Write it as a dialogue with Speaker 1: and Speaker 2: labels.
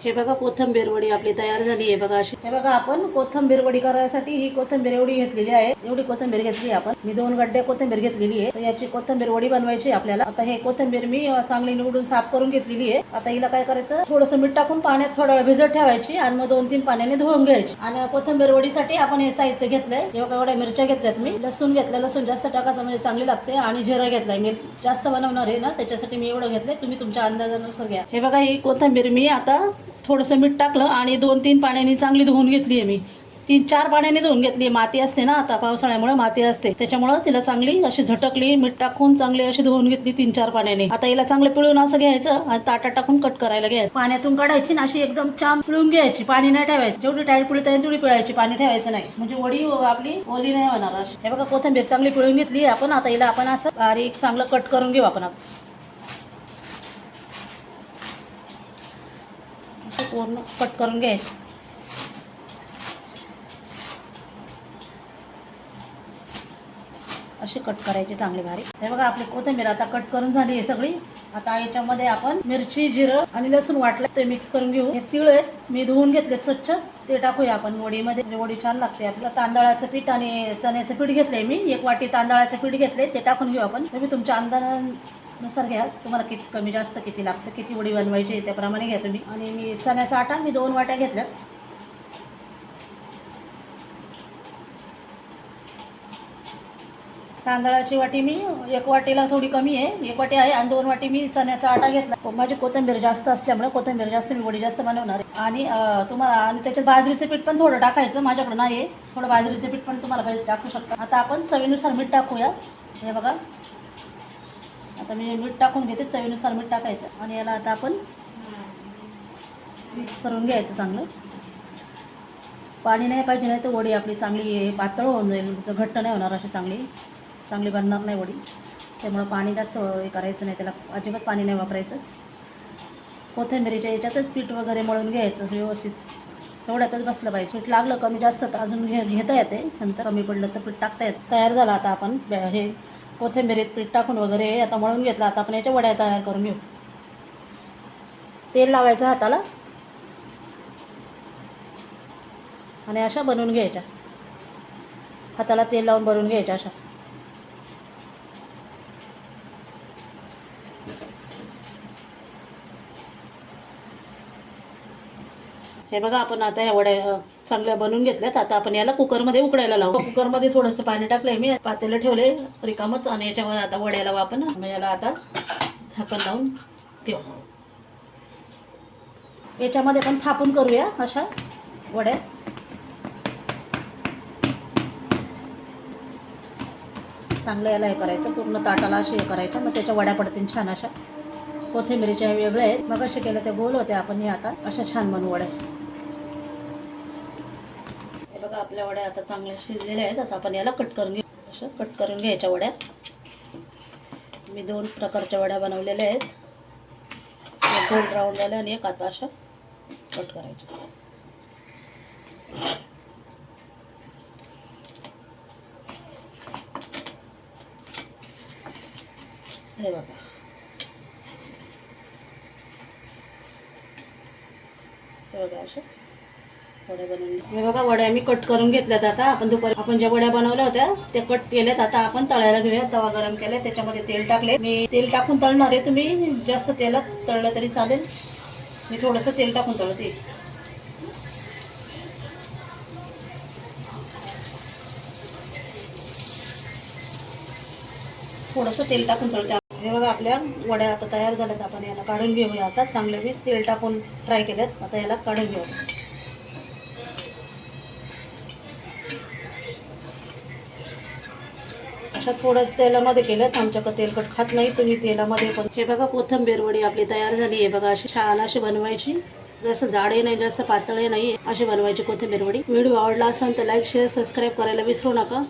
Speaker 1: हे बघा कोथिंबीर वडी आपली तयार झाली आहे बघा अशी। हे बघा आपण कोथिंबीर वडी करायसाठी ही कोथिंबीर एवढी घेतलेली आहे, एवढी कोथिंबीर घेतली आपण। मी 2 गड्डे कोथिंबीर घेतलेली आहे, तर याची कोथिंबीर वडी बनवायची आपल्याला। आता हे कोथिंबीर मी चांगली निवडून साफ करून घेतलेली आहे। आता हिला काय करायचं, थोडंसं मीठ टाकून पाण्यात थोडा वेळ भिजत ठेवायची आणि मग 2-3 पाण्याने धुवून घ्यायची। आणि कोथिंबीर वडीसाठी आपण हे साहित्य घेतलंय, हे बघा एवढ्या मिरच्या घेतल्यात मी, लसूण घेतलं, लसूण जास्त टाकायचं म्हणजे चांगली लागते, आणि जिरं घेतलंय मी जास्त बनवणार आहे ना त्याच्यासाठी मी एवढं घेतलंय, तुम्ही तुमच्या अंदाजानुसार घ्या। हे बघा ही कोथिंबीर मी आता थोडंसं मीठ टाकलं आणि 2-3 पाण्याने चांगली धुवून घेतली आहे मी। 3-4 पाण्याने धुवून घेतली। माती असते ना, आता पावसाळ्यामुळे माती असते, त्याच्यामुळे तिला चांगली अशी झटकली, मीठ टाकून चांगली अशी धुवून घेतली 3-4 पाण्याने। आता हिला चांगलं पिळून असं घ्यायचं आणि ताटात टाकून कट करायला घ्यायचं। पाण्यातून काढायची ना अशी एकदम छान पिळून घ्यायची, पाणी नाही ठेवायचं। जेवढी टाईट पिळता येईल तेवढी पिळायची, पाणी ठेवायचं नाही, म्हणजे वडी आपली ओली नाही होणार अशी। हे बघा कोथिंबीर चांगली पिळून घेतली आपण। आता हिला आपण असं बारीक चांगलं कट करून घेऊ आपण। पूर्ण कट करून घ्यायचे, अशी कट करायची चांगली भारी। हे बघा आपली कोथिंबीर आता कट करून झाली आहे सगळी। आता याच्यामध्ये आपण मिरची, जिरं आणि लसूण वाटलं ते मिक्स करून घेऊ। हे तीळ आहेत मी धुवून घेतलेत स्वच्छ, ते टाकूया आपण वडीमध्ये, म्हणजे वडी छान लागते। आपलं तांदळाचं पीठ आणि चण्याचं पीठ घेतलंय मी, 1 वाटी तांदळाचं पीठ घेतलंय, ते टाकून घेऊ आपण। तुम्ही तुमच्या अंदाजानुसार घ्या, तुम्हाला किती कमी जास्त किती लागतं, किती वडी बनवायची त्याप्रमाणे घ्या तुम्ही। आणि मी चण्याचा आटा मी 2 वाट्या घेतल्यात। तांदळाची वाटी मी 1 वाटीला थोडी कमी आहे, 1 वाटी आहे, आणि 2 वाटी मी चण्याचा आटा घेतला। माझी कोथिंबीर जास्त असल्यामुळे कोथिंबीर जास्त मी वडी जास्त बनवणार आहे। आणि तुम्हाला आणि त्याच्यात बाजरीचं पीठ पण थोडं टाकायचं, माझ्याकडे नाही आहे, थोडं बाजरीचं पीठ पण तुम्हाला पाहिजे टाकू शकता। आता आपण चवीनुसार मीठ टाकूया। हे बघा आता मी मीठ टाकून घेते, चवीनुसार मीठ टाकायचं, आणि याला आता आपण मिक्स करून घ्यायचं चांगलं। पाणी नाही पाहिजे, नाही तर वडी आपली चांगली पातळ होऊन जाईल, घट्ट नाही होणार, अशी चांगली बनणार नाही वडी। त्यामुळं पाणी जास्त हे करायचं नाही, त्याला अजिबात पाणी नाही वापरायचं। कोथिंबीरीच्या याच्यातच पीठ वगैरे मळून घ्यायचं व्यवस्थित, तेवढ्यातच बसलं पाहिजे। पीठ लागलं कमी जास्त तर अजून घेता येते, नंतर कमी पडलं तर पीठ टाकता येतं। तयार झालं आता आपण हे कोथिंबीरीत पीठ टाकून वगैरे आता मळून घेतलं। आता आपण याच्या वड्या तयार करून घेऊ। तेल लावायचं हाताला आणि अशा बनवून घ्यायच्या, हाताला तेल लावून बनवून घ्यायच्या अशा। हे बघा आपण आता ह्या वड्या चांगल्या बनवून घेतल्यात। आता आपण याला कुकरमध्ये उकडायला लावू। कुकरमध्ये थोडंसं पाणी टाकलंय मी, पातेलं ठेवले रिकामच, आणि याच्यावर आता वड्या लावू आपण। याला आता झाकण लावून ठेवू। याच्यामध्ये पण थापून करूया अशा वड्या। चांगलं याला हे करायचं, पूर्ण ताटाला असे हे करायचं, मग त्याच्या वड्या पडतील छान अशा। कोथिंबीरीच्या वेगळ्या आहेत, मग असे केलं ते गोल होते, आपण हे आता अशा छान बनवू वड्या। हे बघा आपल्या वड्या आता चांगल्या शिजलेल्या आहेत। आता आपण याला कट करून घेऊ, अशा कट करून घ्यायच्या वड्या। मी 2 प्रकारच्या वड्या बनवलेल्या आहेत, एक गोल राऊंड झाल्या आणि एक आता अशा कट करायच्या। हे बघा अशा वड्या बनवून, हे बघा वड्या मी कट करून घेतल्यात। आता आपण दुपारी आपण ज्या वड्या बनवल्या होत्या त्या कट केल्यात। आता आपण तळायला घेऊया। तवा गरम केलाय, त्याच्यामध्ये तेल टाकले मी, तेल टाकून तळणार आहे। तुम्ही जास्त तेलात तळलं तरी चालेल, मी थोडंसं तेल टाकून तळते। थोडंसं तेल टाकून तळते। हे बघा आपल्या वड्या आता तयार झाल्यात। आपण याला काढून घेऊया। आता चांगले मी तेल टाकून फ्राय केल्यात, आता याला काढून घेऊ। अशा थोडं तेलामध्ये केल्यात, आमच्याकडे तेलकट खात नाही, तुम्ही तेलामध्ये पण। हे बघा कोथिंबीर वडी आपली तयार झाली आहे बघा, अशी छान अशी बनवायची, जसं जाडही नाही जास्त पातळही नाही, अशी बनवायची कोथिंबीर वडी। व्हिडिओ आवडला असेल तर लाईक, शेअर, सबस्क्राईब करायला विसरू नका।